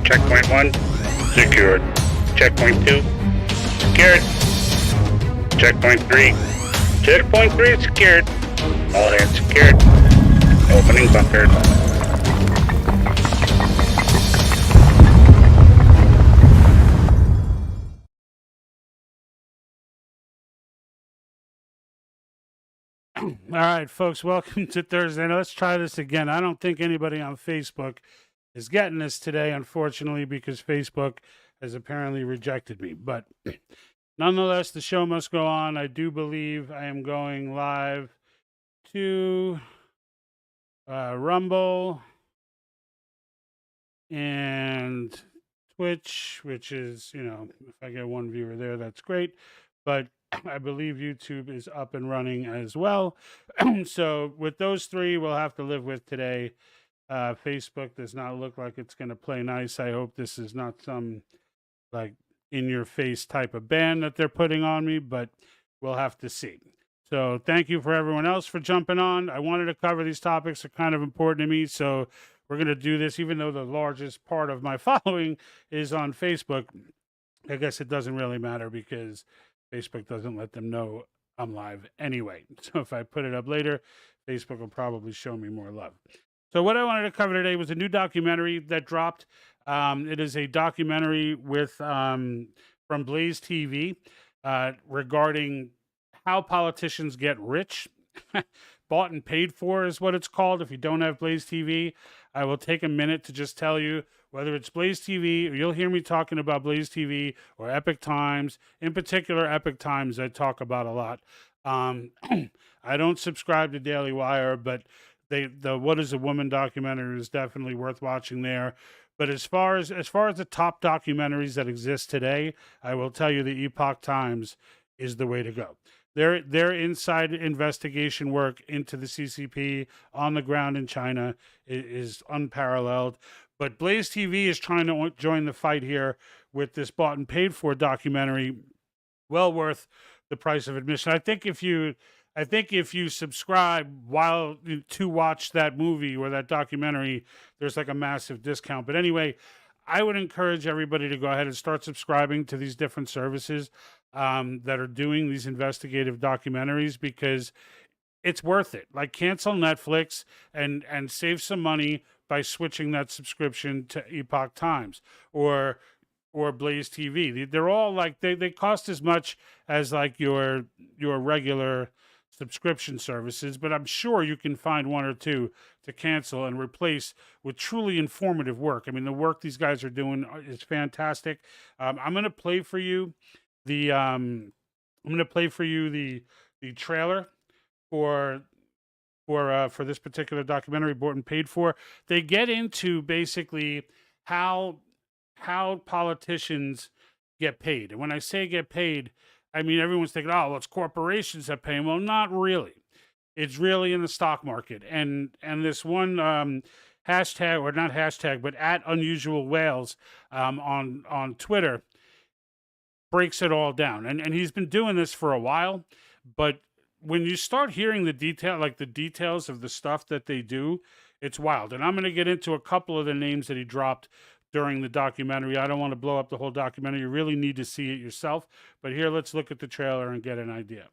Checkpoint 1, secured. Checkpoint 2, secured. Checkpoint 3. Checkpoint 3 secured. All hands secured. Opening bunker. All right, folks, welcome to Thursday. Now, let's try this again. I don't think anybody on Facebook is getting this today, unfortunately, because Facebook has apparently rejected me. But nonetheless, the show must go on. I do believe I am going live to Rumble and Twitch, which is, if I get one viewer there, that's great. But I believe YouTube is up and running as well. So with those three, we'll have to live with today. Facebook does not look like it's going to play nice. I hope this is not some like in-your-face type of ban that they're putting on me, but we'll have to see. So thank you for everyone else for jumping on. I wanted to cover these topics that are kind of important to me, so we're going to do this, even though the largest part of my following is on Facebook. I guess it doesn't really matter because Facebook doesn't let them know I'm live anyway. So if I put it up later, Facebook will probably show me more love. So what I wanted to cover today was a new documentary that dropped. It is a documentary with from Blaze TV regarding how politicians get rich. Bought and paid for is what it's called. If you don't have Blaze TV, I will take a minute to just tell you whether it's Blaze TV, or you'll hear me talking about Blaze TV or Epic Times. In particular, Epic Times I talk about a lot. I don't subscribe to Daily Wire, but the What is a Woman documentary is definitely worth watching there. But as far as the top documentaries that exist today, I will tell you the Epoch Times is the way to go. Their inside investigation work into the CCP on the ground in China is unparalleled. But Blaze TV is trying to join the fight here with this bought and paid for documentary, well worth the price of admission. I think if you subscribe to watch that movie or that documentary, there's like a massive discount. But anyway, I would encourage everybody to go ahead and start subscribing to these different services that are doing these investigative documentaries, because it's worth it. Like, cancel Netflix and save some money by switching that subscription to Epoch Times or Blaze TV. They're all like they cost as much as like your regular subscription services, but I'm sure you can find one or two to cancel and replace with truly informative work. I mean, the work these guys are doing is fantastic. I'm going to play for you the trailer for this particular documentary, bought and paid for. They get into basically how politicians get paid. And when I say get paid, I mean, everyone's thinking, oh, well, it's corporations that pay them. Well, not really. It's really in the stock market. And this one hashtag, or not hashtag, but at Unusual Whales on Twitter breaks it all down. And he's been doing this for a while, but when you start hearing the details of the stuff that they do, it's wild. And I'm going to get into a couple of the names that he dropped during the documentary. I don't want to blow up the whole documentary. You really need to see it yourself. But here, let's look at the trailer and get an idea.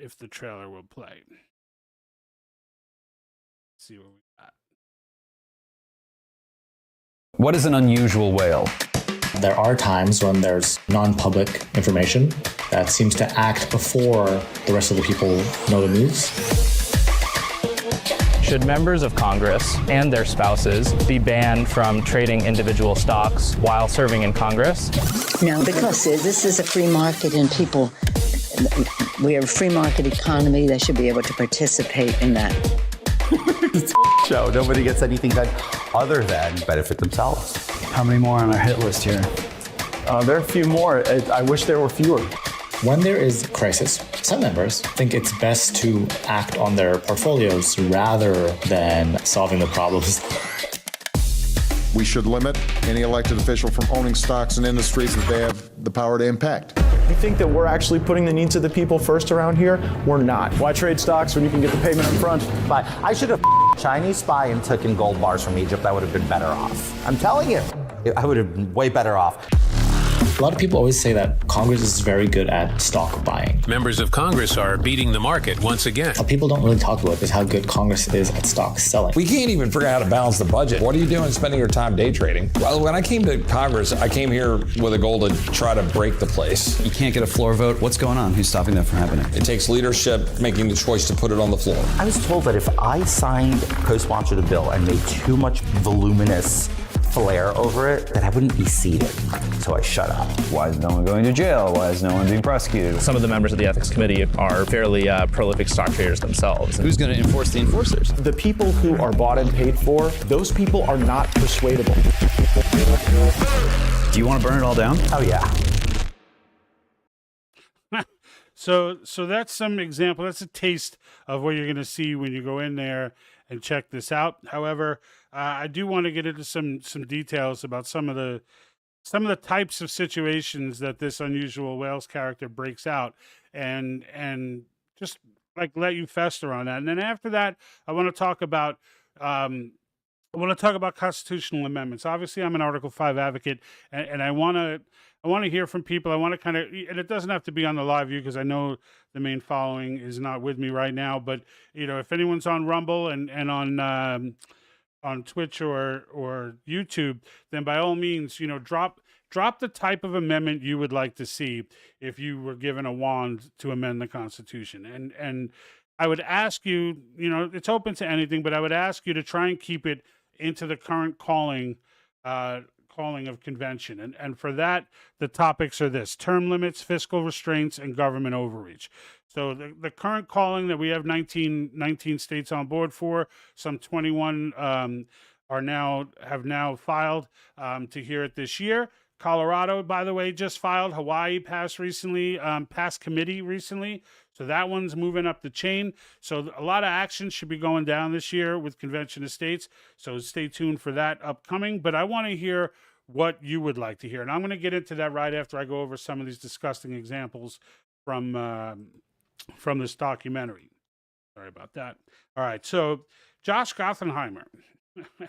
If the trailer will play. Let's see what we got. What is an unusual whale? There are times when there's non-public information that seems to act before the rest of the people know the news. Should members of Congress and their spouses be banned from trading individual stocks while serving in Congress? No, because this is a free market and people, we are a free market economy. They should be able to participate in that. It's a show. Nobody gets anything done other than benefit themselves. How many more on our hit list here? There are a few more. I wish there were fewer. When there is crisis, some members think it's best to act on their portfolios rather than solving the problems. We should limit any elected official from owning stocks in industries that they have the power to impact. You think that we're actually putting the needs of the people first around here? We're not. Why trade stocks when you can get the payment up front? But I should have Chinese spy and taken gold bars from Egypt. I would have been better off. I'm telling you, I would have been way better off. A lot of people always say that Congress is very good at stock buying. Members of Congress are beating the market once again. What people don't really talk about is how good Congress is at stock selling. We can't even figure out how to balance the budget. What are you doing spending your time day trading? Well, when I came to Congress, I came here with a goal to try to break the place. You can't get a floor vote. What's going on? Who's stopping that from happening? It takes leadership making the choice to put it on the floor. I was told that if I signed, co-sponsored a bill and made too much voluminous flair over it, that I wouldn't be seated. So I shut up. Why is no one going to jail? Why is no one being prosecuted? Some of the members of the ethics committee are fairly prolific stock traders themselves. Who's going to enforce the enforcers? The people who are bought and paid for, those people are not persuadable. Do you want to burn it all down? Oh yeah. So that's some example. That's a taste of what you're going to see when you go in there and check this out. However, I do want to get into some details about some of the types of situations that this unusual Wales character breaks out, and just like let you fester on that. And then after that, I want to talk about constitutional amendments. Obviously, I'm an Article 5 advocate, and I want to hear from people. I want to kind of, and it doesn't have to be on the live view because I know the main following is not with me right now. But if anyone's on Rumble and on Twitch or YouTube, then by all means, drop the type of amendment you would like to see if you were given a wand to amend the Constitution. And I would ask you, it's open to anything, but I would ask you to try and keep it into the current calling of convention. And for that, the topics are this: term limits, fiscal restraints, and government overreach. So the current calling that we have 19 states on board for, some 21 have now filed to hear it this year. Colorado, by the way, just filed. Hawaii passed committee recently. So that one's moving up the chain. So a lot of action should be going down this year with Convention of States. So stay tuned for that upcoming. But I want to hear what you would like to hear. And I'm going to get into that right after I go over some of these disgusting examples from this documentary. Sorry about that. All right. So Josh Gothenheimer. All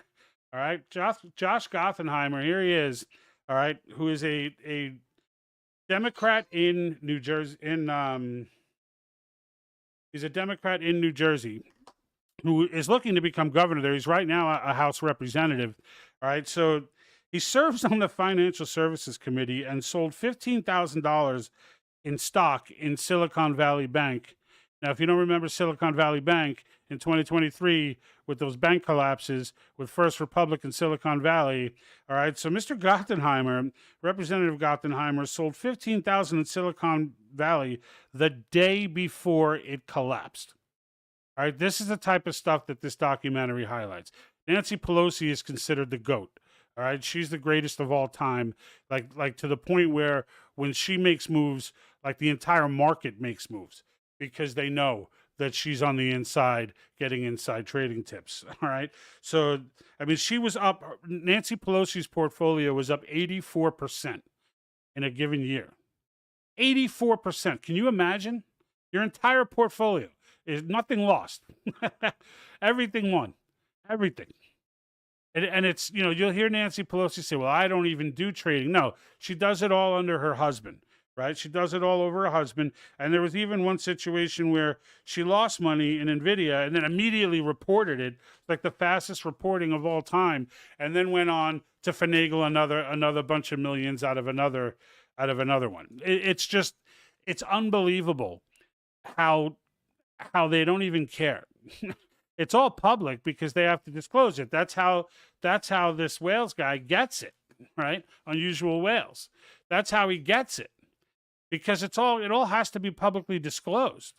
right. Josh Gothenheimer, here he is. All right. Who is a Democrat in New Jersey. He's a Democrat in New Jersey who is looking to become governor there. He's right now a House representative. All right. So he serves on the Financial Services Committee and sold $15,000 in stock in Silicon Valley Bank. Now, if you don't remember Silicon Valley Bank in 2023 with those bank collapses with First Republic and Silicon Valley, all right, so Mr. Gothenheimer, Representative Gothenheimer, sold $15,000 in Silicon Valley the day before it collapsed. All right, this is the type of stuff that this documentary highlights. Nancy Pelosi is considered the GOAT. All right, she's the greatest of all time, like to the point where when she makes moves, like the entire market makes moves because they know that she's on the inside getting inside trading tips. All right, so I mean, she was up. Nancy Pelosi's portfolio was up 84% in a given year. 84%. Can you imagine? Your entire portfolio is nothing lost. Everything won. Everything. And it's, you'll hear Nancy Pelosi say, well, I don't even do trading. No, she does it all under her husband, right? She does it all over her husband. And there was even one situation where she lost money in NVIDIA and then immediately reported it, like the fastest reporting of all time, and then went on to finagle another bunch of millions out of another one. It's just, it's unbelievable how they don't even care. It's all public because they have to disclose it. That's how this Wales guy gets it, right? Unusual Wales. That's how he gets it, because it all has to be publicly disclosed.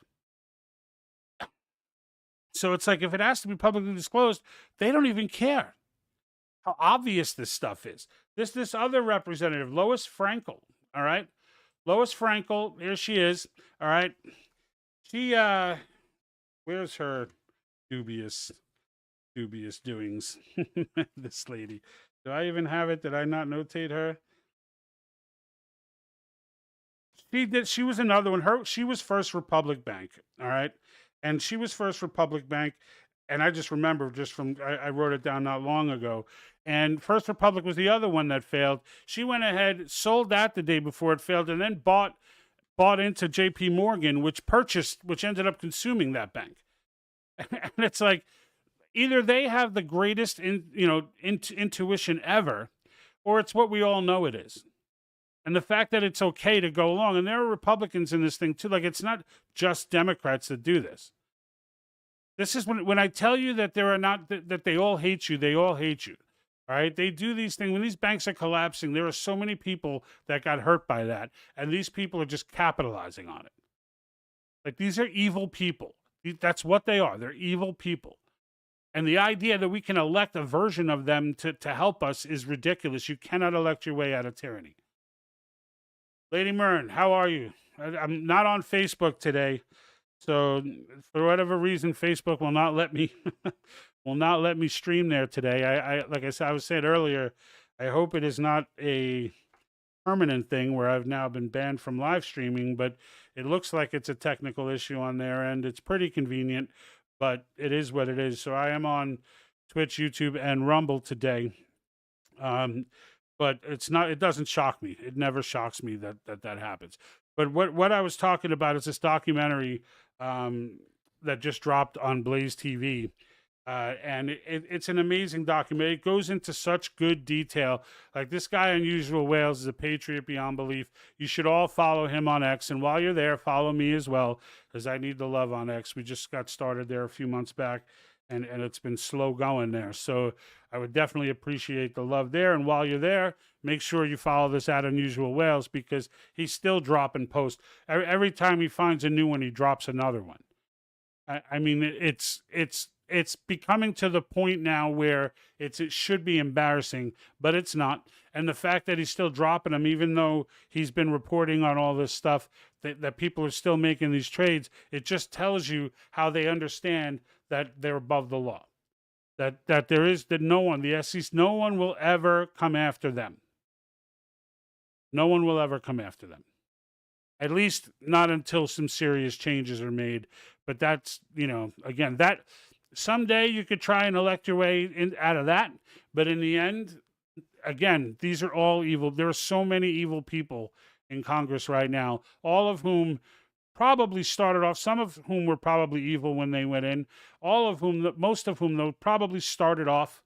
So it's like, if it has to be publicly disclosed, they don't even care how obvious this stuff is. This other representative, Lois Frankel, all right? Lois Frankel, here she is, all right? She, where's her dubious doings? This lady. Do I even have it? Did I not notate her? She was another one. She was First Republic Bank. All right. And she was First Republic Bank. And I just remember I wrote it down not long ago. And First Republic was the other one that failed. She went ahead, sold that the day before it failed, and then bought into JP Morgan, which ended up consuming that bank. And it's like, either they have the greatest intuition ever, or it's what we all know it is. And the fact that it's okay to go along, and there are Republicans in this thing too. Like, it's not just Democrats that do this. This is when I tell you that there are not that they all hate you. They all hate you. All right. They do these things when these banks are collapsing. There are so many people that got hurt by that, and these people are just capitalizing on it. Like, these are evil people. That's what they are. They're evil people. And the idea that we can elect a version of them to help us is ridiculous. You cannot elect your way out of tyranny. Lady Myrn, how are you? I'm not on Facebook today, so for whatever reason, Facebook will not let me stream there today. I like I was saying earlier, I hope it is not a permanent thing where I've now been banned from live streaming, but it looks like it's a technical issue on their end. It's pretty convenient, but it is what it is. So I am on Twitch, YouTube, and Rumble today. But it doesn't shock me. It never shocks me that happens. But what I was talking about is this documentary that just dropped on Blaze TV. And it's an amazing documentary. It goes into such good detail. Like, this guy Unusual Whales is a patriot beyond belief. You should all follow him on X. And while you're there, follow me as well, because I need the love on X. We just got started there a few months back, and it's been slow going there. So I would definitely appreciate the love there. And while you're there, make sure you follow this Unusual Whales, because he's still dropping posts. Every time he finds a new one, he drops another one. I mean, it's becoming to the point now where it should be embarrassing, but it's not. And the fact that he's still dropping them, even though he's been reporting on all this stuff, that people are still making these trades, it just tells you how they understand that they're above the law. The SEC, no one will ever come after them. No one will ever come after them. At least not until some serious changes are made. But that's, again, that someday you could try and elect your way out of that. But in the end, again, these are all evil. There are so many evil people in Congress right now, all of whom probably started off, some of whom were probably evil when they went in, most of whom, though, probably started off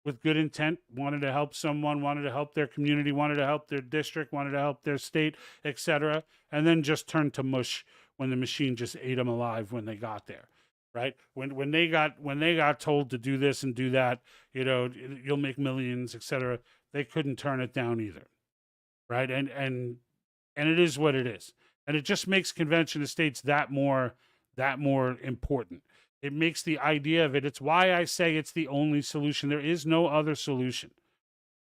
with good intent, wanted to help someone, wanted to help their community, wanted to help their district, wanted to help their state, etc., and then just turned to mush when the machine just ate them alive when they got there. Right? When they got told to do this and do that, you'll make millions, etc., they couldn't turn it down either. Right? And it is what it is. And it just makes convention of states that more important. It makes the idea of it. It's why I say it's the only solution. There is no other solution.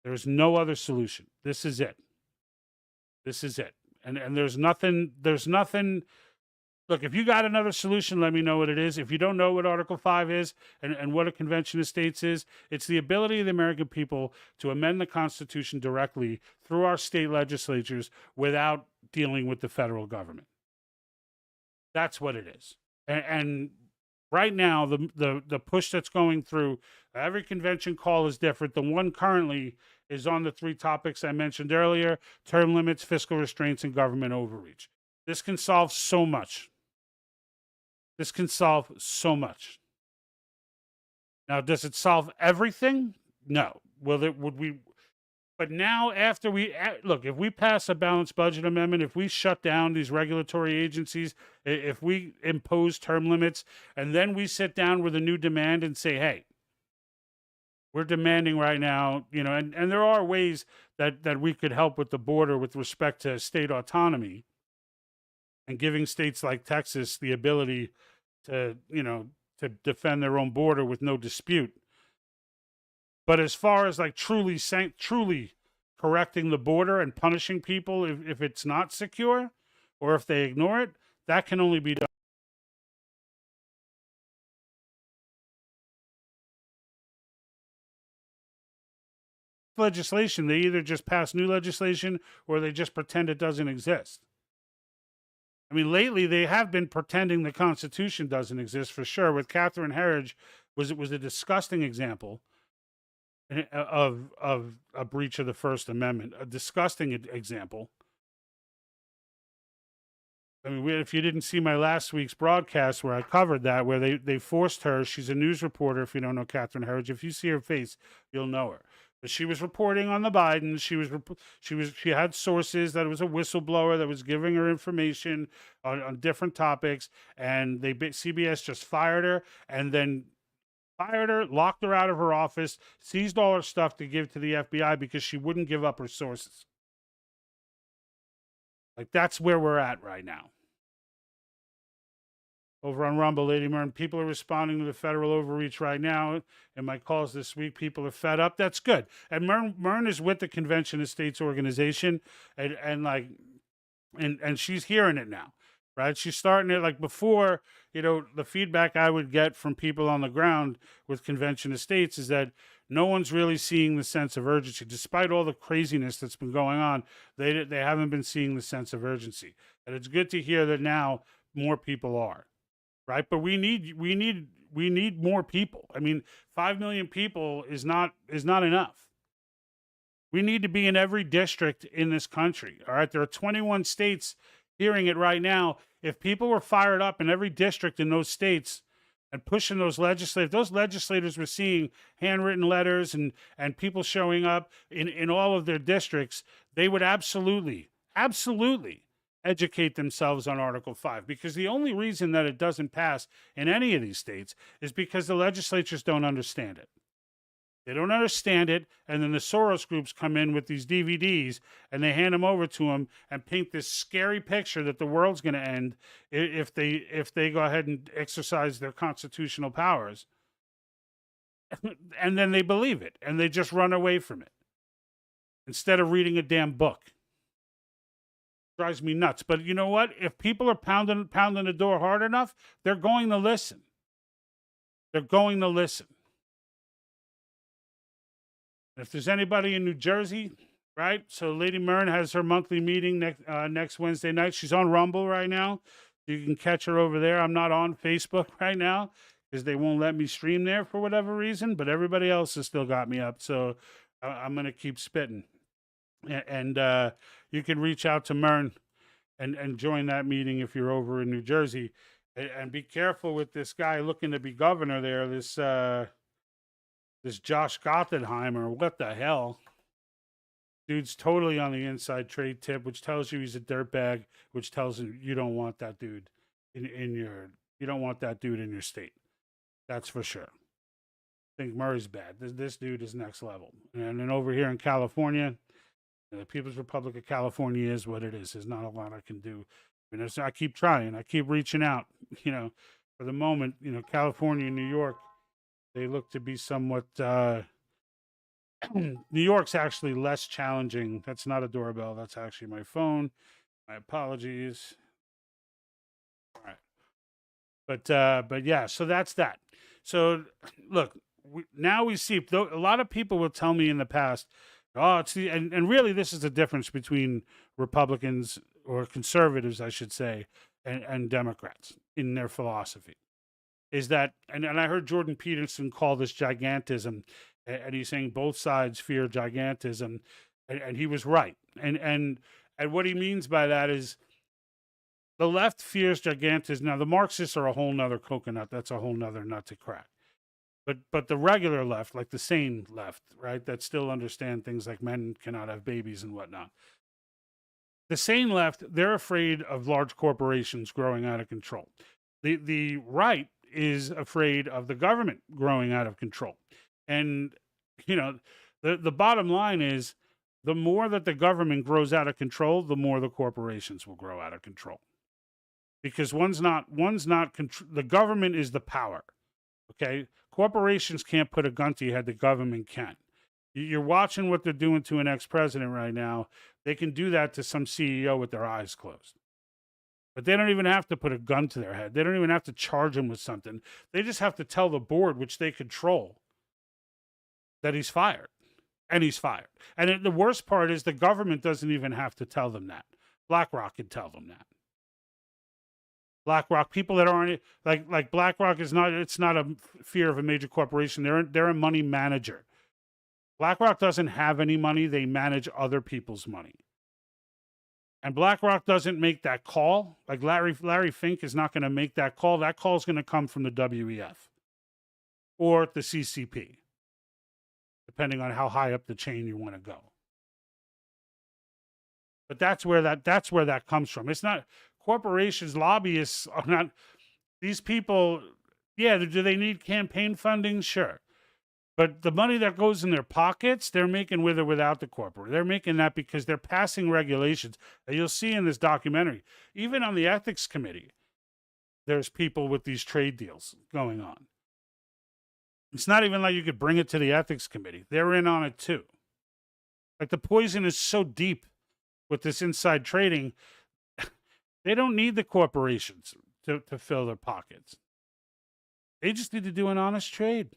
There is no other solution. This is it. This is it. And there's nothing. Look, if you got another solution, let me know what it is. If you don't know what Article 5 is and what a convention of states is, it's the ability of the American people to amend the Constitution directly through our state legislatures without dealing with the federal government. That's what it is. And right now, the push that's going through, every convention call is different. The one currently is on the 3 topics I mentioned earlier: term limits, fiscal restraints, and government overreach. This can solve so much. This can solve so much. Now, does it solve everything? No. Would we? But now, after if we pass a balanced budget amendment, if we shut down these regulatory agencies, if we impose term limits, and then we sit down with a new demand and say, hey, we're demanding right now, and there are ways that we could help with the border with respect to state autonomy and giving states like Texas the ability to defend their own border with no dispute. But as far as truly correcting the border and punishing people if it's not secure or if they ignore it, that can only be done. Legislation, they either just pass new legislation or they just pretend it doesn't exist. I mean, lately they have been pretending the Constitution doesn't exist for sure. With Catherine Herridge, was a disgusting example of a breach of the First Amendment, a disgusting example. I mean, if you didn't see my last week's broadcast where I covered that, where they forced her, she's a news reporter. If you don't know Catherine Herridge, if you see her face, you'll know her. But she was reporting on the Bidens. She had sources that it was a whistleblower that was giving her information on different topics, and CBS just fired her, and then fired her, locked her out of her office, seized all her stuff to give to the FBI because she wouldn't give up her sources. Like, that's where we're at right now. Over on Rumble, Lady Mern, people are responding to the federal overreach right now. In my calls this week, people are fed up. That's good. And Mern is with the Convention of States organization, and she's hearing it now, right? She's starting it like before. You know, the feedback I would get from people on the ground with Convention of States is that no one's really seeing the sense of urgency, despite all the craziness that's been going on. They haven't been seeing the sense of urgency, and it's good to hear that now more people are. Right, but we need more people. I mean, 5 million people is not enough. We need to be in every district in this country. All right, there are 21 states hearing it right now. If people were fired up in every district in those states and pushing those legislators were seeing handwritten letters and people showing up in all of their districts, they would absolutely educate themselves on Article 5, because the only reason that it doesn't pass in any of these states is because the legislatures don't understand it. They don't understand it, and then the Soros groups come in with these DVDs, and they hand them over to them and paint this scary picture that the world's going to end if they go ahead and exercise their constitutional powers. And then they believe it, and they just run away from it instead of reading a damn book. Drives me nuts. But you know what? If people are pounding the door hard enough, they're going to listen. They're going to listen. If there's anybody in New Jersey, right? So Lady Mern has her monthly meeting next Wednesday night. She's on Rumble right now. You can catch her over there. I'm not on Facebook right now because they won't let me stream there for whatever reason, but everybody else has still got me up. So I'm going to keep spitting. And you can reach out to Mern and join that meeting if you're over in New Jersey. And be careful with this guy looking to be governor there, this Josh Gothenheimer. What the hell? Dude's totally on the inside trade tip, which tells you he's a dirtbag, which tells you you don't want that dude in your state. That's for sure. I think Murray's bad. This dude is next level. And then over here in California, the People's Republic of California is what it is. There's not a lot I can do. I mean, I keep trying. I keep reaching out. You know, for the moment, you know, California and New York, they look to be somewhat. New York's actually less challenging. That's not a doorbell. That's actually my phone. My apologies. All right, but yeah. So that's that. So look, now we see. A lot of people will tell me in the past, oh, it's and really this is the difference between Republicans or conservatives, I should say, and Democrats in their philosophy. Is that, and I heard Jordan Peterson call this gigantism, and he's saying both sides fear gigantism, and he was right. And what he means by that is the left fears gigantism. Now, the Marxists are a whole nother coconut. That's a whole nother nut to crack. But the regular left, like the sane left, right, that still understand things like men cannot have babies and whatnot. The sane left, they're afraid of large corporations growing out of control. The right is afraid of the government growing out of control. And, you know, the bottom line is the more that the government grows out of control, the more the corporations will grow out of control. Because the government is the power. Okay, corporations can't put a gun to your head. The government can. You're watching what they're doing to an ex-president right now. They can do that to some CEO with their eyes closed. But they don't even have to put a gun to their head. They don't even have to charge him with something. They just have to tell the board, which they control, that he's fired. And he's fired. And the worst part is the government doesn't even have to tell them that. BlackRock can tell them that. BlackRock, people that aren't like BlackRock is not. It's not a fear of a major corporation. They're a money manager. BlackRock doesn't have any money. They manage other people's money. And BlackRock doesn't make that call. Like Larry Fink is not going to make that call. That call is going to come from the WEF or the CCP, depending on how high up the chain you want to go. But that's where that comes from. It's not corporations, lobbyists are not these people. Yeah, do they need campaign funding? Sure. But the money that goes in their pockets, they're making with or without the corporate. They're making that because they're passing regulations. And you'll see in this documentary, even on the ethics committee, there's people with these trade deals going on. It's not even like you could bring it to the ethics committee. They're in on it too. Like the poison is so deep with this inside trading, they don't need the corporations to fill their pockets. They just need to do an honest trade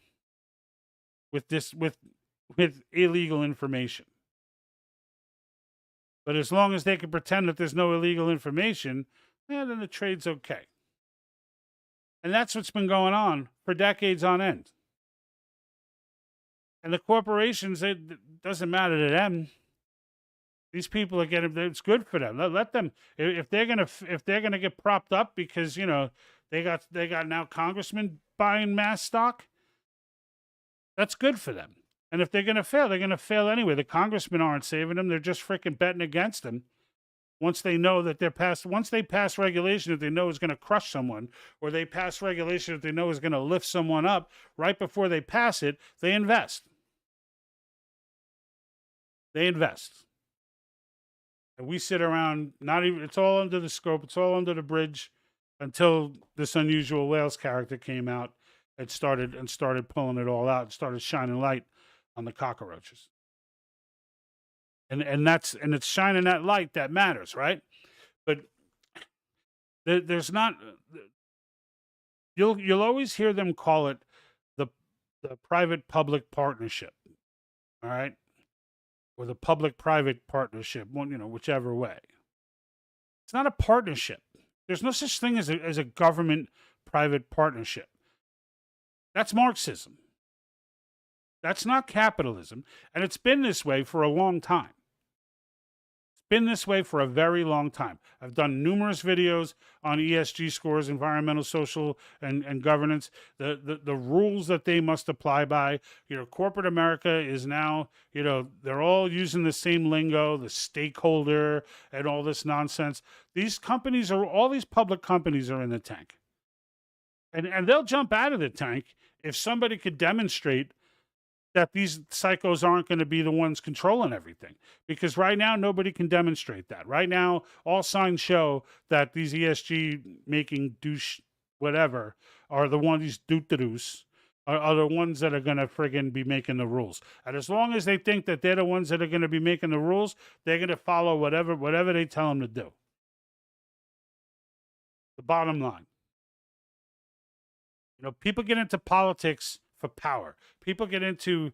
with illegal information. But as long as they can pretend that there's no illegal information, then the trade's okay. And that's what's been going on for decades on end. And the corporations, it doesn't matter to them. These people are getting, it's good for them. Let them, if they're gonna get propped up because, you know, they got now congressmen buying mass stock, that's good for them. And if they're going to fail anyway. The congressmen aren't saving them. They're just freaking betting against them. Once they know that once they pass regulation that they know is going to crush someone, or they pass regulation that they know is going to lift someone up, right before they pass it, they invest. And we sit around, it's all under the scope, it's all under the bridge until this Unusual Whales character came out. It started pulling it all out and started shining light on the cockroaches. And it's shining that light that matters, right? But there's not, you'll always hear them call it the private-public partnership, all right? Or the public-private partnership, whichever way. It's not a partnership. There's no such thing as a government-private partnership. That's Marxism. That's not capitalism. And it's been this way for a long time. It's been this way for a very long time. I've done numerous videos on ESG scores, environmental, social, and governance, the rules that they must apply by. Corporate America is now, they're all using the same lingo, the stakeholder and all this nonsense. All these public companies are in the tank. And they'll jump out of the tank if somebody could demonstrate that these psychos aren't going to be the ones controlling everything. Because right now, nobody can demonstrate that. Right now, all signs show that these ESG making douche whatever are the ones, these doot-de-doos, are the ones that are going to friggin' be making the rules. And as long as they think that they're the ones that are going to be making the rules, they're going to follow whatever they tell them to do. The bottom line. People get into politics for power. People get into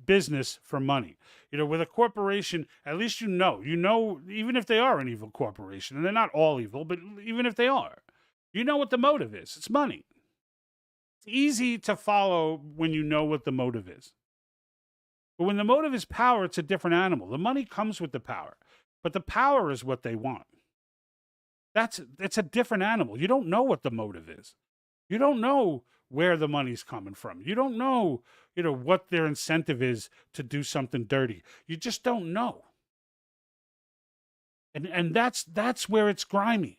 business for money. With a corporation, at least even if they are an evil corporation, and they're not all evil, but even if they are, what the motive is. It's money. It's easy to follow when you know what the motive is. But when the motive is power, it's a different animal. The money comes with the power, but the power is what they want. It's a different animal. You don't know what the motive is. You don't know where the money's coming from. You don't know, what their incentive is to do something dirty. You just don't know. And that's where it's grimy.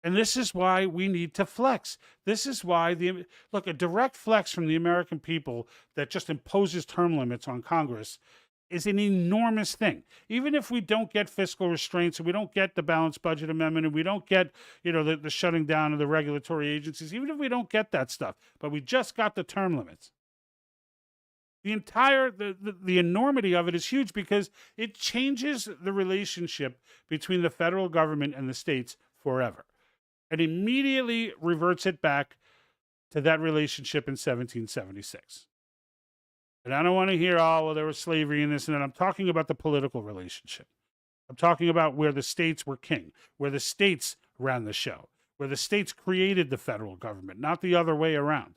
And this is why we need to flex. This is why a direct flex from the American people that just imposes term limits on Congress is an enormous thing. Even if we don't get fiscal restraints and we don't get the balanced budget amendment and we don't get, the shutting down of the regulatory agencies, even if we don't get that stuff, but we just got the term limits. The enormity of it is huge because it changes the relationship between the federal government and the states forever. And immediately reverts it back to that relationship in 1776. And I don't want to hear, there was slavery in this and that. I'm talking about the political relationship. I'm talking about where the states were king, where the states ran the show. where the states created the federal government, not the other way around.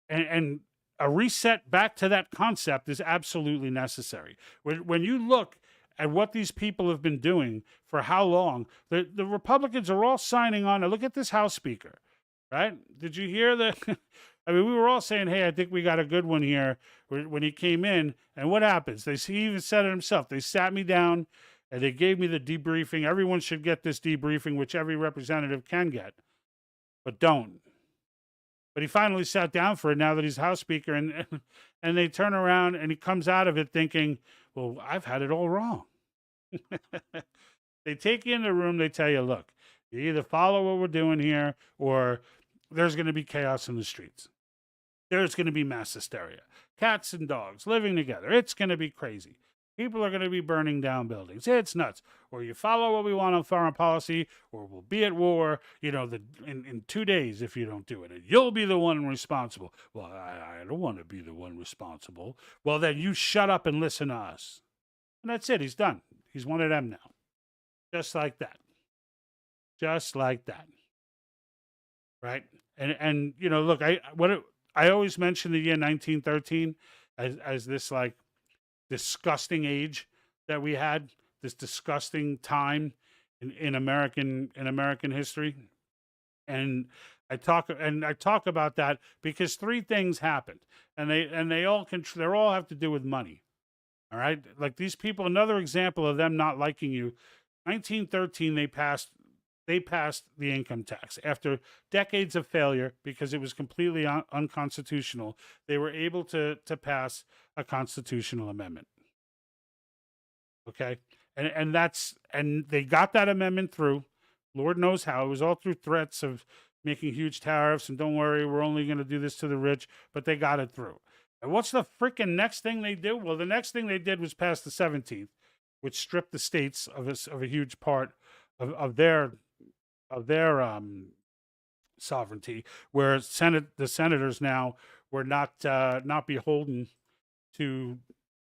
And a reset back to that concept is absolutely necessary. When you look at what these people have been doing for how long, the Republicans are all signing on. Now look at this House Speaker, right? Did you hear the? I mean, we were all saying, hey, I think we got a good one here when he came in. And what happens? He even said it himself. They sat me down and they gave me the debriefing. Everyone should get this debriefing, which every representative can get, but don't. But he finally sat down for it now that he's House Speaker, and they turn around and he comes out of it thinking, well, I've had it all wrong. They take you in the room, they tell you, look, you either follow what we're doing here or there's going to be chaos in the streets. There's going to be mass hysteria. Cats and dogs living together. It's going to be crazy. People are going to be burning down buildings. It's nuts. Or you follow what we want on foreign policy, or we'll be at war, in 2 days if you don't do it. And you'll be the one responsible. Well, I don't want to be the one responsible. Well, then you shut up and listen to us. And that's it. He's done. He's one of them now. Just like that. Just like that. Right? And look, I always mention the year 1913 as this like disgusting age that we had, this disgusting time in American history. And I talk about that because three things happened, and they all have to do with money. All right? Like these people, another example of them not liking you. 1913 they passed the income tax. After decades of failure, because it was completely unconstitutional, they were able to pass a constitutional amendment. Okay? And they got that amendment through. Lord knows how. It was all through threats of making huge tariffs and don't worry, we're only going to do this to the rich, but they got it through. And what's the freaking next thing they do? Well, the next thing they did was pass the 17th, which stripped the states of a huge part of their sovereignty, where the senators now were not beholden to,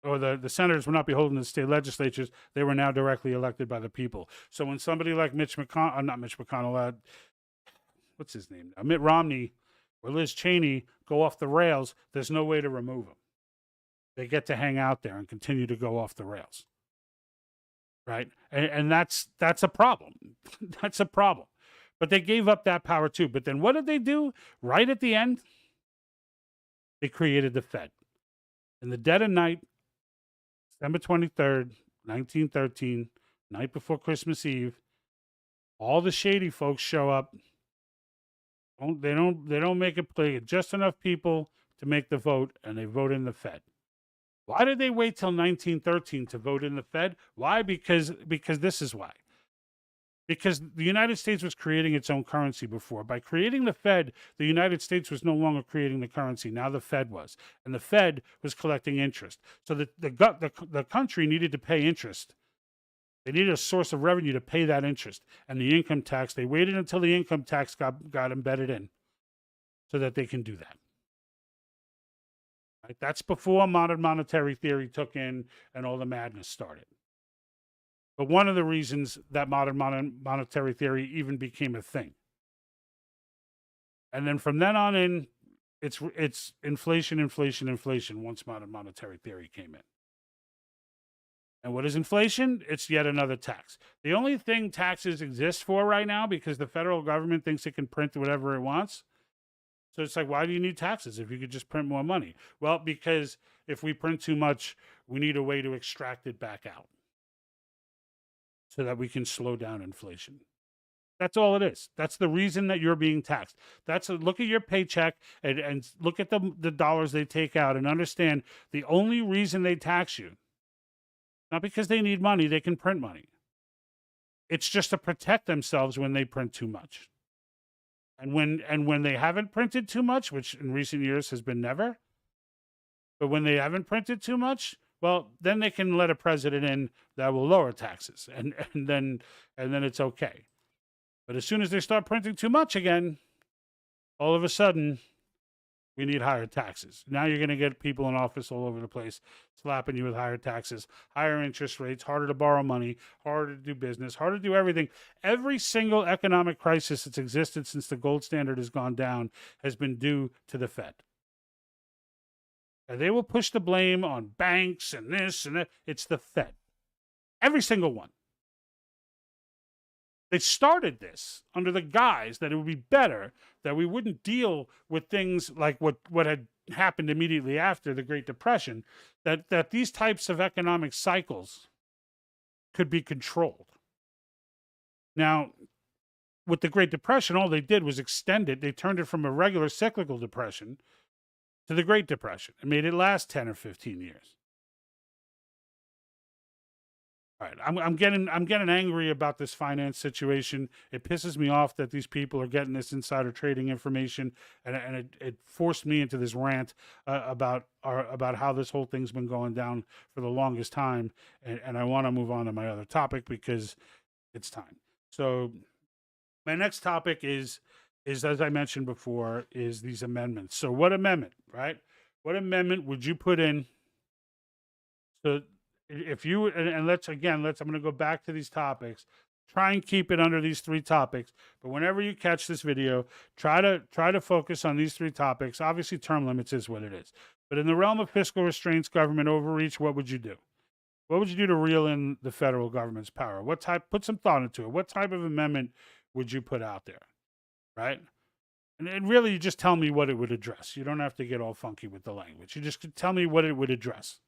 or the senators were not beholden to state legislatures. They were now directly elected by the people. So when somebody like Mitt Romney or Liz Cheney go off the rails, there's no way to remove them. They get to hang out there and continue to go off the rails. Right? And that's a problem. That's a problem. But they gave up that power too. But then what did they do right at the end? They created the Fed. In the dead of night, December 23rd, 1913, night before Christmas Eve, all the shady folks show up. They don't make it play. Just enough people to make the vote, and they vote in the Fed. Why did they wait till 1913 to vote in the Fed? Why? Because this is why. Because the United States was creating its own currency before. By creating the Fed, the United States was no longer creating the currency. Now the Fed was. And the Fed was collecting interest. So the country needed to pay interest. They needed a source of revenue to pay that interest. And the income tax, they waited until the income tax got embedded in so that they can do that. Right? That's before modern monetary theory took in and all the madness started. But one of the reasons that modern monetary theory even became a thing. And then from then on in, it's inflation once modern monetary theory came in. And what is inflation? It's yet another tax. The only thing taxes exist for right now, because the federal government thinks it can print whatever it wants. So it's like, why do you need taxes if you could just print more money? Well, because if we print too much, we need a way to extract it back out so that we can slow down inflation. That's all it is. That's the reason that you're being taxed. Look at your paycheck and look at the dollars they take out and understand the only reason they tax you, not because they need money, they can print money. It's just to protect themselves when they print too much. And when they haven't printed too much, which in recent years has been never, but when they haven't printed too much, well, then they can let a president in that will lower taxes, and then it's okay. But as soon as they start printing too much again, all of a sudden, We need higher taxes. Now you're going to get people in office all over the place slapping you with higher taxes, higher interest rates, harder to borrow money, harder to do business, harder to do everything. Every single economic crisis that's existed since the gold standard has gone down has been due to the Fed. And they will push the blame on banks and this and that. It's the Fed. Every single one. They started this under the guise that it would be better, that we wouldn't deal with things like what had happened immediately after the Great Depression, that these types of economic cycles could be controlled. Now, with the Great Depression, all they did was extend it. They turned it from a regular cyclical depression to the Great Depression and made it last 10 or 15 years. All right, I'm getting angry about this finance situation. It pisses me off that these people are getting this insider trading information, and it forced me into this rant about how this whole thing's been going down for the longest time, and I want to move on to my other topic because it's time. So my next topic is as I mentioned before, is these amendments. So what amendment, right? What amendment would you put in? So if you, and let's, I'm going to go back to these topics, try and keep it under these three topics. But whenever you catch this video, try to focus on these three topics. Obviously, term limits is what it is. But in the realm of fiscal restraints, government overreach, what would you do? What would you do to reel in the federal government's power? Put some thought into it. What type of amendment would you put out there? Right? And really, you just tell me what it would address. You don't have to get all funky with the language. You just tell me what it would address.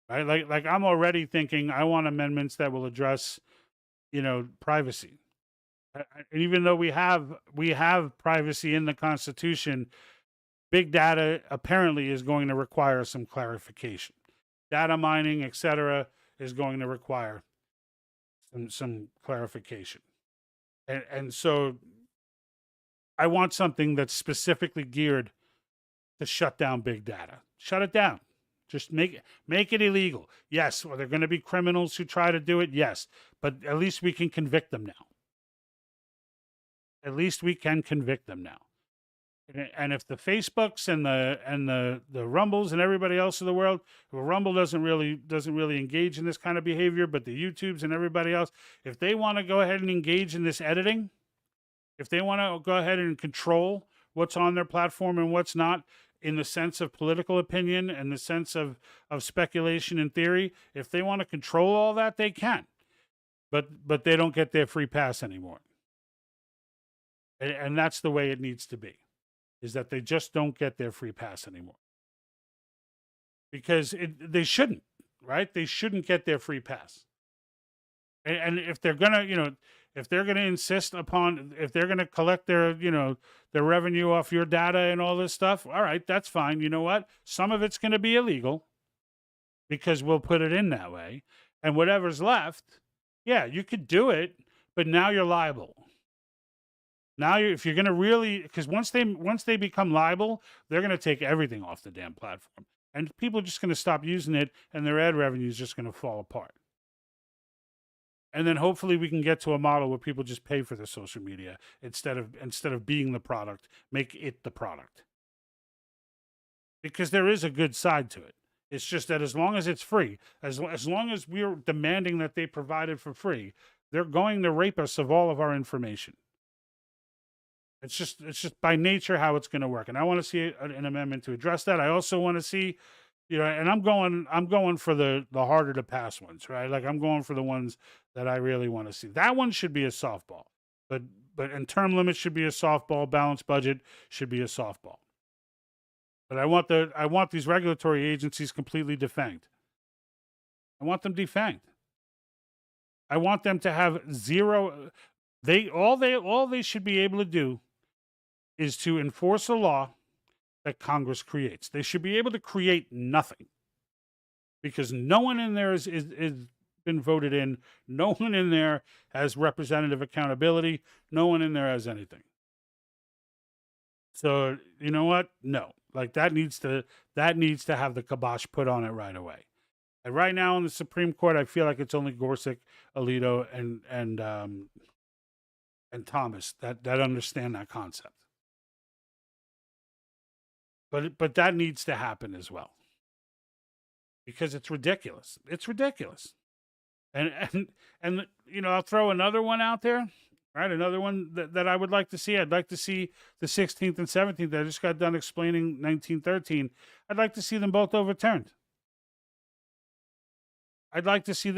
Right? Like I'm already thinking I want amendments that will address, privacy. And even though we have privacy in the Constitution, big data apparently is going to require some clarification. Data mining, etc., is going to require some clarification. And so I want something that's specifically geared to shut down big data. Shut it down. Just make it illegal. Yes. Are there going to be criminals who try to do it? Yes. But at least we can convict them now. At least we can convict them now. And if the Facebooks and the Rumbles and everybody else in the world, well, Rumble doesn't really engage in this kind of behavior, but the YouTubes and everybody else, if they want to go ahead and engage in this editing, if they want to go ahead and control what's on their platform and what's not, in the sense of political opinion and the sense of speculation and theory, if they want to control all that, they can. But they don't get their free pass anymore. And that's the way it needs to be, is that they just don't get their free pass anymore. Because they shouldn't, right? They shouldn't get their free pass. And if they're going to, if they're going to insist upon, if they're going to collect their, their revenue off your data and all this stuff, all right, that's fine. You know what? Some of it's going to be illegal because we'll put it in that way. And whatever's left, yeah, you could do it, but now you're liable. Now, if you're going to really, because once they become liable, they're going to take everything off the damn platform. And people are just going to stop using it, and their ad revenue is just going to fall apart. And then hopefully we can get to a model where people just pay for the social media instead of being the product, make it the product. Because there is a good side to it. It's just that as long as it's free, as long as we're demanding that they provide it for free, they're going to rape us of all of our information. It's just by nature how it's going to work. And I want to see an amendment to address that. I also want to see, and I'm going for the harder to pass ones, right? Like I'm going for the ones that I really want to see. That one should be a softball, but and term limits should be a softball. Balanced budget should be a softball. But I want these regulatory agencies completely defanged. I want them defanged. I want them to have zero. All they should be able to do is to enforce a law that Congress creates. They should be able to create nothing, because no one in there is been voted in. No one in there has representative accountability. No one in there has anything. So you know what? No, like that needs to have the kibosh put on it right away. And right now in the Supreme Court, I feel like it's only Gorsuch, Alito, and Thomas that understand that concept. But that needs to happen as well, because it's ridiculous. It's ridiculous. And you know, I'll throw another one out there, right? Another one that I would like to see. I'd like to see the 16th and 17th. I just got done explaining 1913. I'd like to see them both overturned. I'd like to see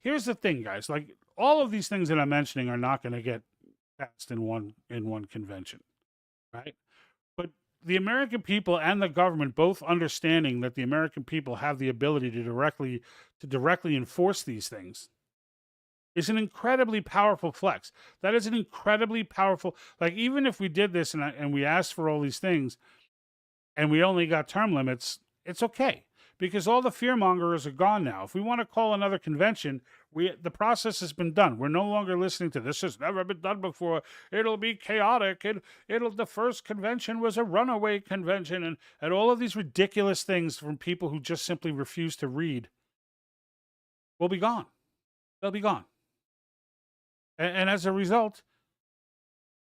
here's the thing, guys. Like, all of these things that I'm mentioning are not going to get passed in one convention, right? But the American people and the government both understanding that the American people have the ability to directly enforce these things is an incredibly powerful flex. That is an incredibly powerful, like, even if we did this and we asked for all these things and we only got term limits, it's okay, because all the fearmongers are gone now. If we want to call another convention, the process has been done. We're no longer listening to this has never been done before. It'll be chaotic. The first convention was a runaway convention, and all of these ridiculous things from people who just simply refuse to read will be gone. They'll be gone. And as a result,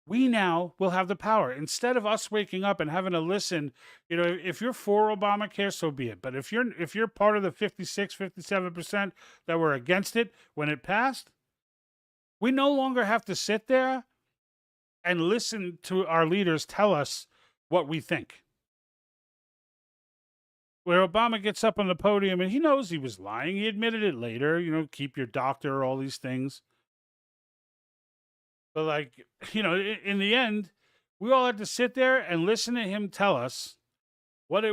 we now will have the power. Instead of us waking up and having to listen, you know, if you're for Obamacare, so be it. But if you're part of the 56, 57% that were against it when it passed, we no longer have to sit there and listen to our leaders tell us what we think. Where Obama gets up on the podium and he knows he was lying. He admitted it later, you know, keep your doctor, all these things. But, like, you know, in the end, we all had to sit there and listen to him tell us what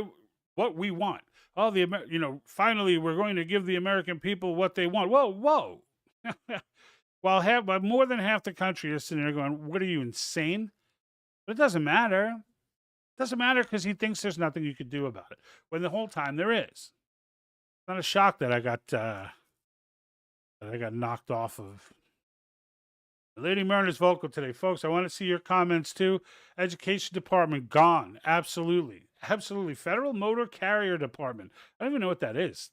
we want. Oh, you know, finally we're going to give the American people what they want. Whoa. While more than half the country is sitting there going, what are you, insane? But it doesn't matter. It doesn't matter, because he thinks there's nothing you could do about it, when the whole time there is. It's not a shock that I got knocked off of. Lady Myrna's vocal today. Folks, I want to see your comments too. Education Department, gone. Absolutely. Federal Motor Carrier Department. I don't even know what that is.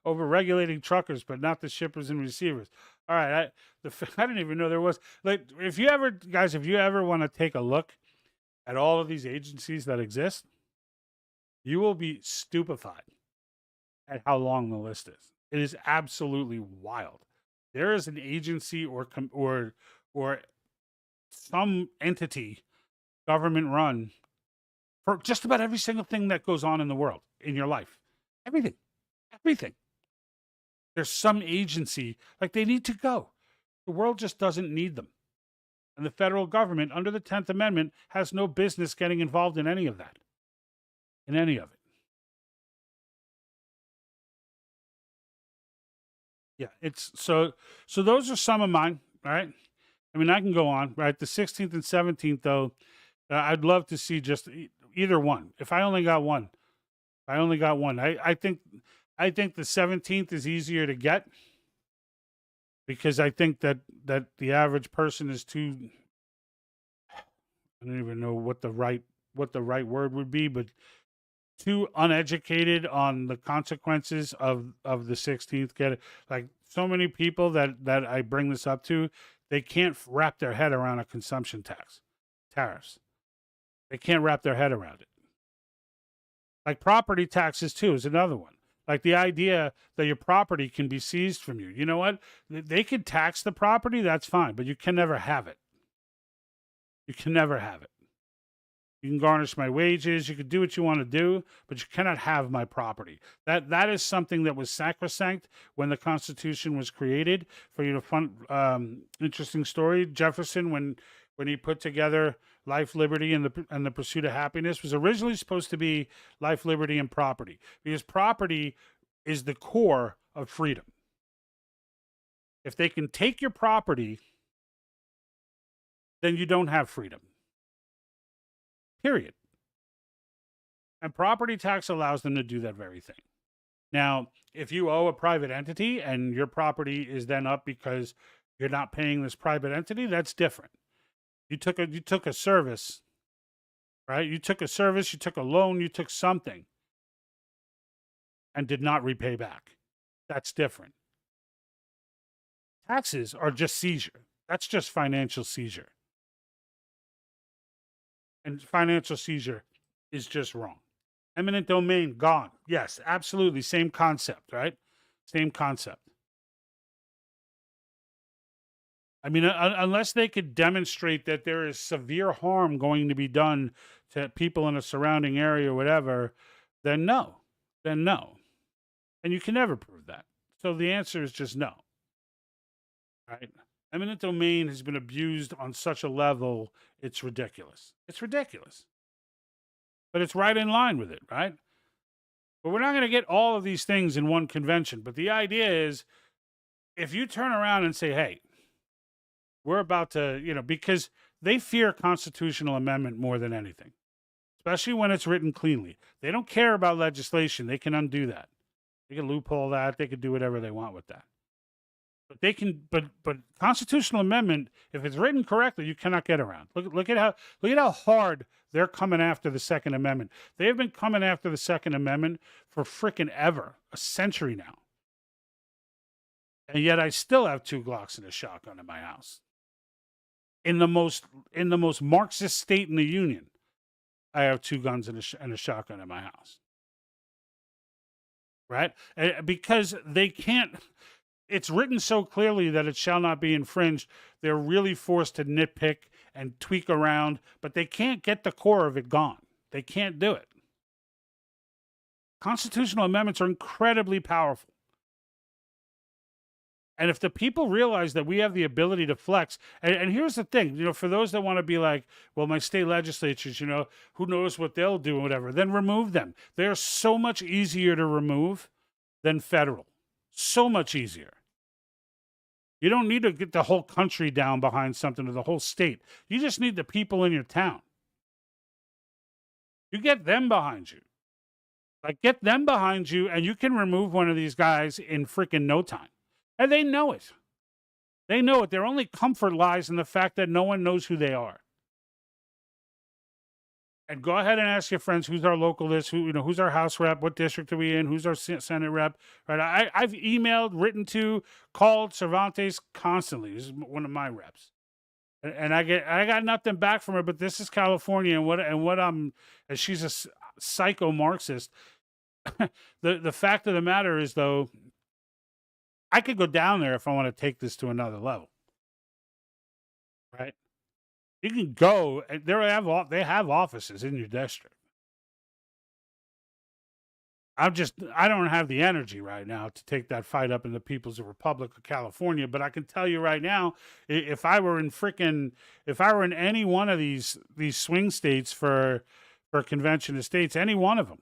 Over regulating truckers, but not the shippers and receivers. All right. I didn't even know there was. Like, if you ever want to take a look at all of these agencies that exist, you will be stupefied at how long the list is. It is absolutely wild. There is an agency or some entity, government run, for just about every single thing that goes on in the world, in your life. Everything. There's some agency, like, they need to go. The world just doesn't need them. And the federal government, under the 10th Amendment, has no business getting involved in any of that. In any of it. Yeah, it's so those are some of mine, right? I mean, I can go on, right? The 16th and 17th, though, I'd love to see just either one. If I only got one, I think the 17th is easier to get, because I think that the average person is too, I don't even know what the right word would be, but too uneducated on the consequences of the 16th. Get it? Like, so many people that I bring this up to, they can't wrap their head around a consumption tariffs. They can't wrap their head around it. Like, property taxes too is another one. Like, the idea that your property can be seized from you. You know what? They could tax the property, that's fine, but you can never have it. You can never have it. You can garnish my wages. You can do what you want to do, but you cannot have my property. That is something that was sacrosanct when the Constitution was created. For you to fund, interesting story. Jefferson, when he put together life, liberty, and the pursuit of happiness, was originally supposed to be life, liberty, and property, because property is the core of freedom. If they can take your property, then you don't have freedom. Period. And property tax allows them to do that very thing. Now, if you owe a private entity and your property is then up because you're not paying this private entity, that's different. You took a service, right? You took a service, you took a loan, you took something and did not repay back. That's different. Taxes are just seizure. That's just financial seizure. And financial seizure is just wrong. Eminent domain, gone. Yes, absolutely. Same concept, right? Same concept. I mean, unless they could demonstrate that there is severe harm going to be done to people in a surrounding area or whatever, then no. Then no. And you can never prove that. So the answer is just no. Right? Eminent domain has been abused on such a level, it's ridiculous. It's ridiculous. But it's right in line with it, right? But we're not going to get all of these things in one convention. But the idea is, if you turn around and say, hey, we're about to, because they fear constitutional amendment more than anything, especially when it's written cleanly. They don't care about legislation. They can undo that. They can loophole that. They can do whatever they want with that. But they can, but constitutional amendment, if it's written correctly, you cannot get around. Look at how hard they're coming after the Second Amendment. They have been coming after the Second Amendment for frickin' ever, a century now. And yet I still have 2 Glocks and a shotgun in my house. In the most Marxist state in the Union, I have 2 guns and a shotgun in my house. Right? Because they can't. It's written so clearly that it shall not be infringed. They're really forced to nitpick and tweak around, but they can't get the core of it gone. They can't do it. Constitutional amendments are incredibly powerful. And if the people realize that we have the ability to flex, and here's the thing, for those that want to be like, well, my state legislatures, who knows what they'll do and whatever, then remove them. They're so much easier to remove than federal. So much easier. You don't need to get the whole country down behind something or the whole state. You just need the people in your town. You get them behind you. Like, get them behind you, and you can remove one of these guys in freaking no time. And they know it. They know it. Their only comfort lies in the fact that no one knows who they are. And go ahead and ask your friends who's our local list, who's our House rep, what district are we in, who's our Senate rep. Right? I've emailed, written to, called Cervantes constantly. This is one of my reps, and I got nothing back from her. But this is California, and she's a psycho Marxist. The fact of the matter is, though, I could go down there if I want to take this to another level. Right? You can go, they have offices in your district. I don't have the energy right now to take that fight up in the People's Republic of California, but I can tell you right now, if I were in any one of these swing states for convention of states, any one of them,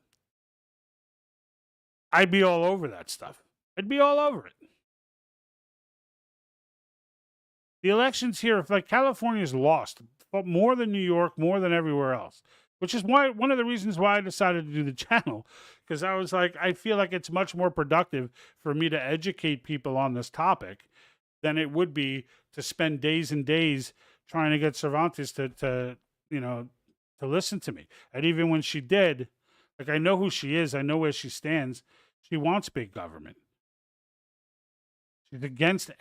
I'd be all over that stuff. I'd be all over it. The elections here, if California's lost more than New York, more than everywhere else, which is one of the reasons why I decided to do the channel, because I was like, I feel like it's much more productive for me to educate people on this topic than it would be to spend days and days trying to get Cervantes to listen to me. And even when she did, I know who she is, I know where she stands. She wants big government.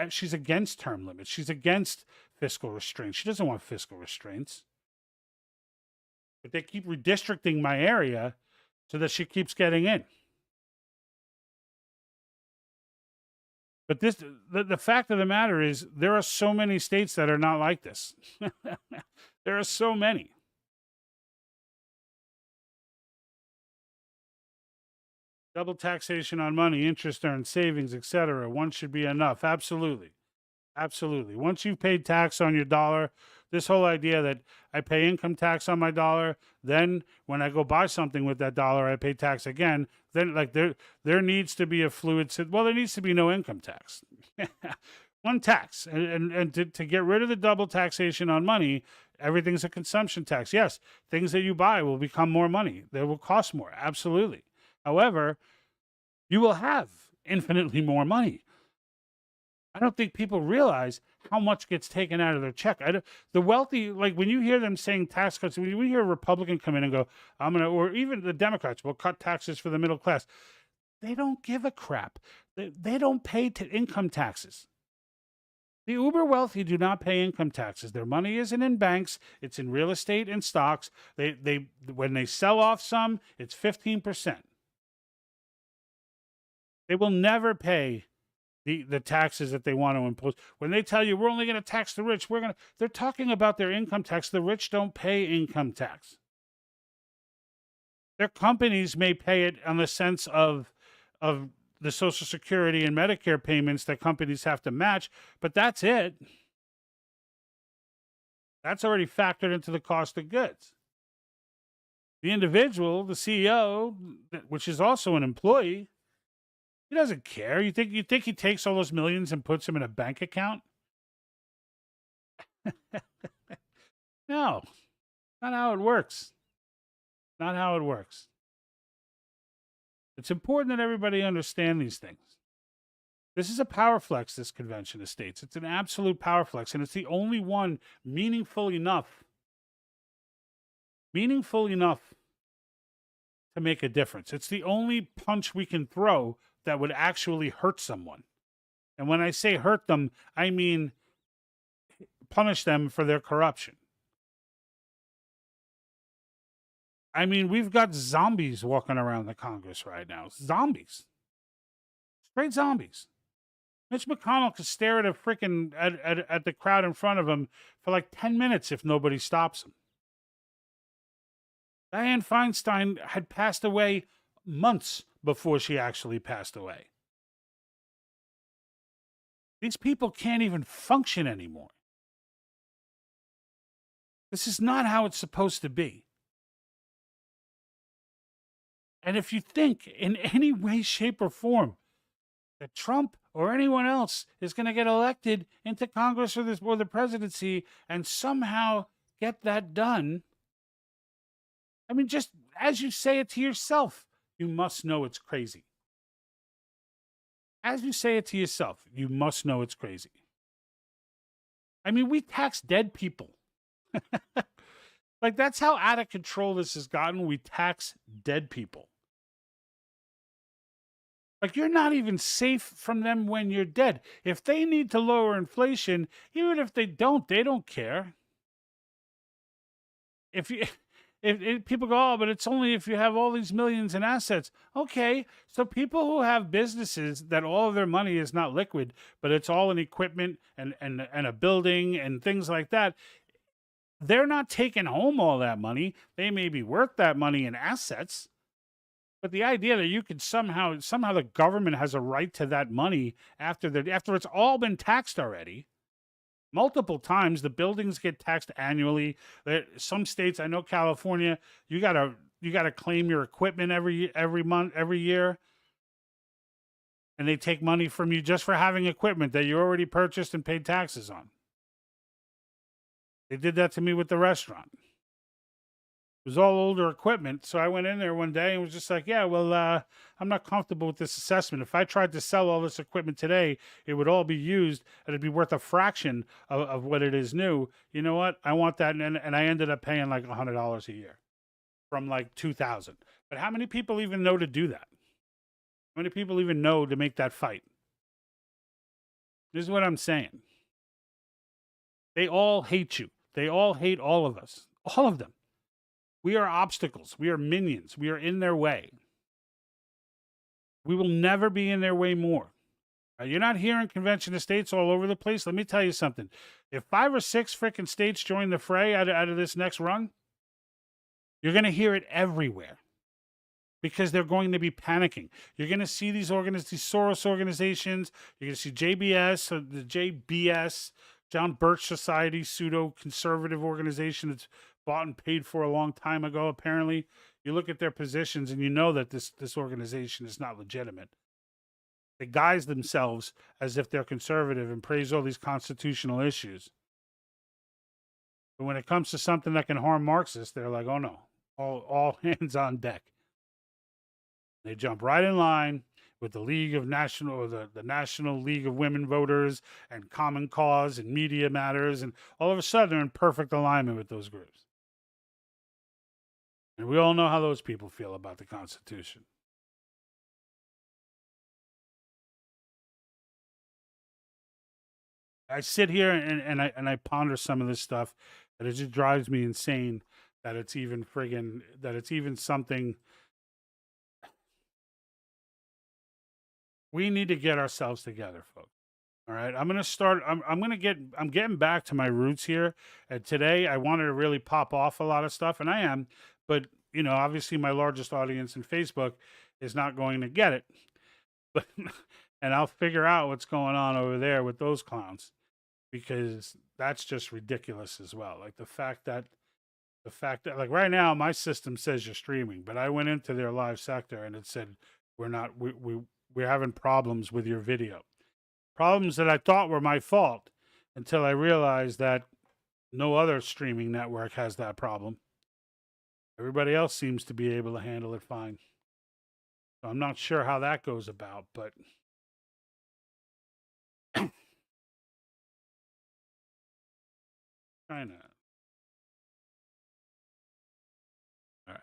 She's against term limits. She's against fiscal restraints. She doesn't want fiscal restraints. But they keep redistricting my area so that she keeps getting in. But the fact of the matter is, there are so many states that are not like this. There are so many. Double taxation on money, interest earned, savings, etc. One should be enough. Absolutely. Absolutely. Once you've paid tax on your dollar, this whole idea that I pay income tax on my dollar, then when I go buy something with that dollar, I pay tax again, then there needs to be a fluid, there needs to be no income tax. One tax. And to get rid of the double taxation on money, everything's a consumption tax. Yes, things that you buy will become more money. They will cost more. Absolutely. However, you will have infinitely more money. I don't think people realize how much gets taken out of their check. The wealthy, when you hear them saying tax cuts, when you hear a Republican come in and go, or even the Democrats will cut taxes for the middle class, they don't give a crap. They don't pay income taxes. The uber wealthy do not pay income taxes. Their money isn't in banks, it's in real estate and stocks. They when they sell off some, it's 15%. They will never pay the taxes that they want to impose. When they tell you we're only going to tax the rich, they're talking about their income tax. The rich don't pay income tax. Their companies may pay it on the sense of the Social Security and Medicare payments that companies have to match, but that's it. That's already factored into the cost of goods. The individual, the CEO, which is also an employee, he doesn't care. You think he takes all those millions and puts them in a bank account? No, not how it works. Not how it works. It's important that everybody understand these things. This is a power flex, this convention of states. It's an absolute power flex, and it's the only one meaningful enough to make a difference. It's the only punch we can throw that would actually hurt someone. And when I say hurt them, I mean punish them for their corruption. I mean, we've got zombies walking around the Congress right now. Zombies. Straight zombies. Mitch McConnell could stare at a freaking at the crowd in front of him for like 10 minutes if nobody stops him. Dianne Feinstein had passed away months before she actually passed away. These people can't even function anymore. This is not how it's supposed to be. And if you think in any way, shape, or form that Trump or anyone else is going to get elected into Congress or the presidency and somehow get that done, I mean, just as you say it to yourself, you must know it's crazy. As you say it to yourself, you must know it's crazy. I mean, we tax dead people. Like, that's how out of control this has gotten. We tax dead people. Like, you're not even safe from them when you're dead. If they need to lower inflation, even if they don't care. If people go, oh, but it's only if you have all these millions in assets. Okay, so people who have businesses that all of their money is not liquid, but it's all in equipment and a building and things like that, they're not taking home all that money. They may be worth that money in assets. But the idea that you could somehow the government has a right to that money after it's all been taxed already, multiple times. The buildings get taxed annually. Some states, I know California, you gotta claim your equipment every month, every year, and they take money from you just for having equipment that you already purchased and paid taxes on. They did that to me with the restaurant. It was all older equipment, so I went in there one day and was just like, yeah, well, I'm not comfortable with this assessment. If I tried to sell all this equipment today, it would all be used, and it'd be worth a fraction of what it is new. You know what? I want that, and I ended up paying like $100 a year from like $2,000. But how many people even know to do that? How many people even know to make that fight? This is what I'm saying. They all hate you. They all hate all of us. All of them. We are obstacles. We are minions. We are in their way. We will never be in their way more. You're not hearing convention of states all over the place. Let me tell you something. If 5 or 6 freaking states join the fray out of this next run, you're going to hear it everywhere because they're going to be panicking. You're going to see these Soros organizations. You're going to see JBS, the JBS, John Birch Society, pseudo-conservative organization that's bought and paid for a long time ago, apparently. You look at their positions and you know that this organization is not legitimate. They guise themselves as if they're conservative and praise all these constitutional issues. But when it comes to something that can harm Marxists, they're like, oh no, all hands on deck. They jump right in line with the the National League of Women Voters and Common Cause and Media Matters, and all of a sudden they're in perfect alignment with those groups. And we all know how those people feel about the Constitution. I sit here and I ponder some of this stuff, and it just drives me insane that it's even something. We need to get ourselves together, folks. All right, I'm getting back to my roots here. And today I wanted to really pop off a lot of stuff, and I am, but obviously my largest audience in Facebook is not going to get it. But and I'll figure out what's going on over there with those clowns, because that's just ridiculous as well. Like the fact that like right now my system says you're streaming, but I went into their live sector and it said we're having problems with your video. Problems that I thought were my fault until I realized that no other streaming network has that problem. Everybody else seems to be able to handle it fine. So I'm not sure how that goes about, but kind of. All right.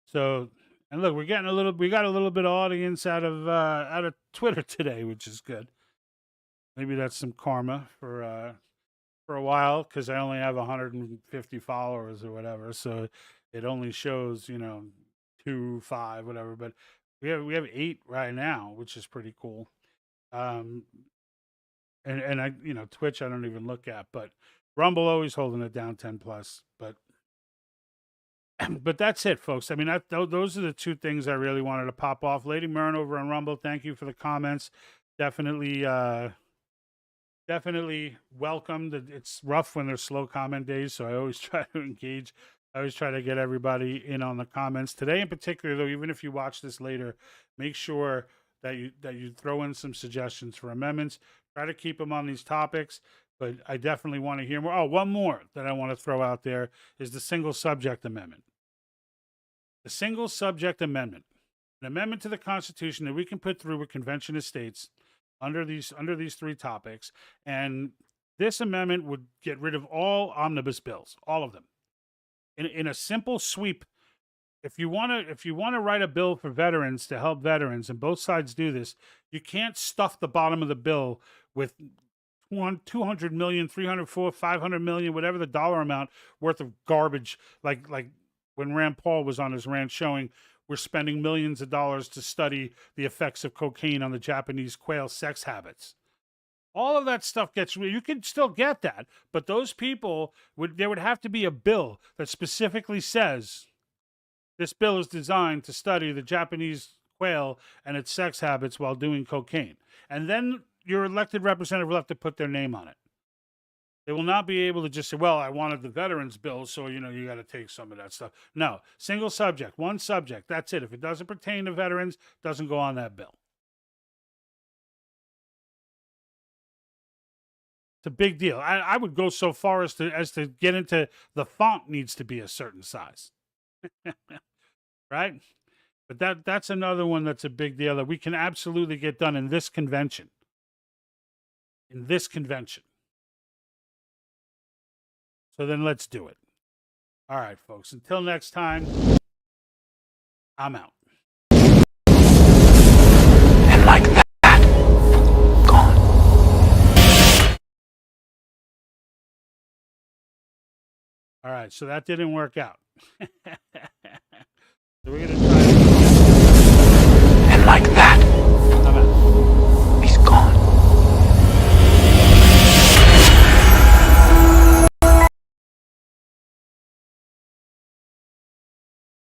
So, and look, we got a little bit of audience out of Twitter today, which is good. Maybe that's some karma for a while, because I only have 150 followers or whatever, so it only shows 2, 5, whatever. But we have 8 right now, which is pretty cool. And I Twitch I don't even look at, but Rumble always holding it down 10 plus. But that's it, folks. I mean, those are the 2 things I really wanted to pop off. Lady Mern over on Rumble, thank you for the comments. Definitely welcome. It's rough when there's slow comment days, so I always try to engage. I always try to get everybody in on the comments. Today in particular, though, even if you watch this later, make sure that you throw in some suggestions for amendments. Try to keep them on these topics, but I definitely want to hear more. Oh, one more that I want to throw out there is the single subject amendment. The single subject amendment, an amendment to the Constitution that we can put through a convention of states under these 3 topics, and this amendment would get rid of all omnibus bills, all of them, in a simple sweep. If you want to write a bill for veterans to help veterans, and both sides do this, you can't stuff the bottom of the bill with 200 million, 304, 500 million, whatever the dollar amount worth of garbage, like when Rand Paul was on his rant showing we're spending millions of dollars to study the effects of cocaine on the Japanese quail sex habits. All of that stuff you can still get that, but those people there would have to be a bill that specifically says this bill is designed to study the Japanese quail and its sex habits while doing cocaine. And then your elected representative will have to put their name on it. They will not be able to just say, well, I wanted the veterans bill, so, you got to take some of that stuff. No, single subject, one subject, that's it. If it doesn't pertain to veterans, it doesn't go on that bill. It's a big deal. I would go so far as to get into the font needs to be a certain size. Right? But that's another one that's a big deal that we can absolutely get done in this convention. So then let's do it. All right, folks. Until next time, I'm out. And like that, gone. All right, so that didn't work out. So we're going to